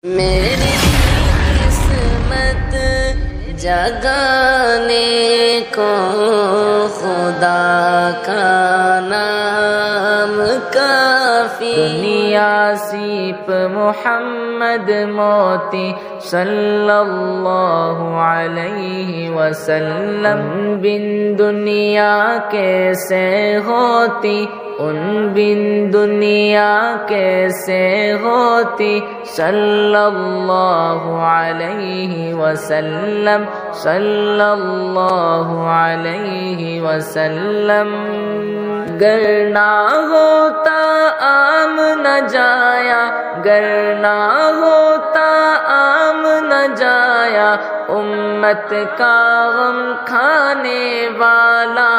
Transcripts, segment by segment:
میری قسمت جگانے کو خدا کا نام کافی. دنیا سیپ محمد موتی صلی اللہ علیہ وسلم. بن دنیا کیسے ہوتی، ان بن دنیا کیسے ہوتی، صلی اللہ علیہ وسلم، صلی اللہ علیہ وسلم. گر نہ ہوتا عام نہ جایا، گر نہ ہوتا عام نہ جایا، امت کا غم کھانے والا،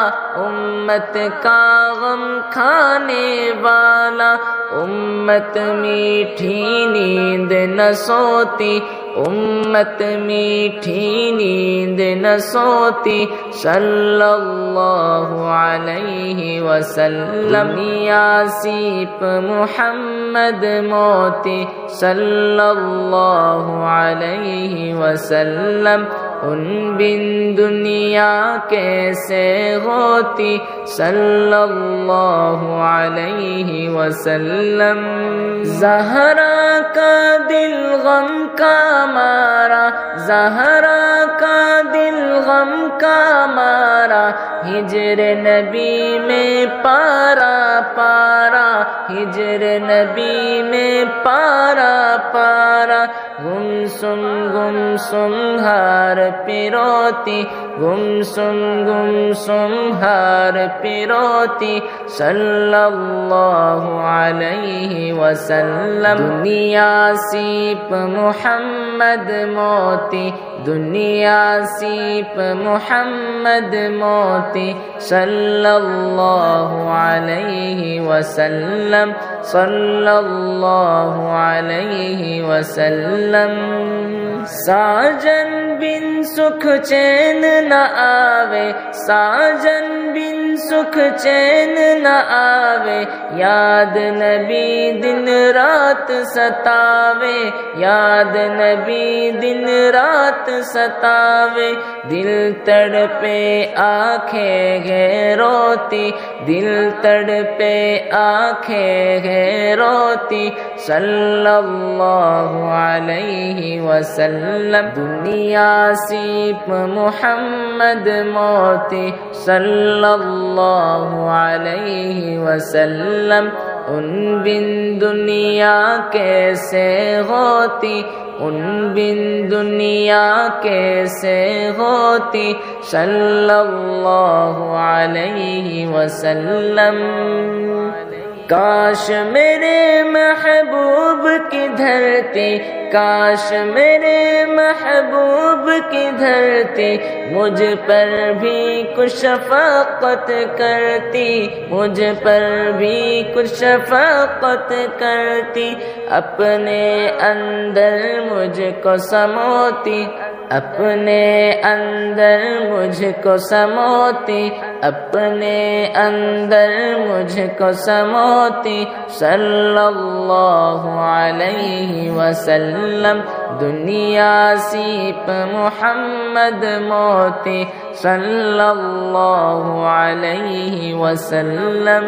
امت کا غم کھانے والا. امت میٹھی نیند نہ سوتی، امت میٹھی نیند نہ سوتی، صلی اللہ علیہ وسلم. یا سیپ محمد موتی صلی اللہ علیہ وسلم. ان بن دنیا کیسے ہوتی، صلی اللہ علیہ وسلم. زہرا کا دل غم کا مارا، زہرا کا دل غم کا مارا، ہجر نبی میں پارا پارا، ہجر نبی میں پارا پارا. گمسم ہار پیروتی، گمسم ہار پیروتی، صلی اللہ علیہ وسلم. دنیا سیپ محمد موتی، دنیا سیپ محمد موتی، صلی اللہ علیہ وسلم، صلی اللہ علیہ وسلم. ساجن بن سکھ چین نہ آوے، ساجن بن سکھ چین نہ آوے، یاد نبی دن رات ستاوے، یاد نبی دن رات ستاوے. دل تڑپے آنکھیں گھے روتی، دل تڑپے آنکھیں گھے روتی، صلی اللہ علیہ وسلم. دنیا سیپ محمد موتی صلی اللہ علیہ وسلم. ان بن دنیا کیسے ہوتی، ان بن دنیا کیسے ہوتی، صلی اللہ علیہ وسلم. کاش میرے محبوب کی دھرتی، کاش میرے محبوب کی دھرتی مجھ پر بھی کچھ شفقت کرتی، مجھ پر بھی کچھ شفقت کرتی. اپنے اندر مجھ کو سموتی، اپنے اندر مجھ کو سموتی، اپنے اندر مجھ کو سموتی، صلی اللہ علیہ وسلم. دنیا سیپ محمد موتی صلی اللہ علیہ وسلم.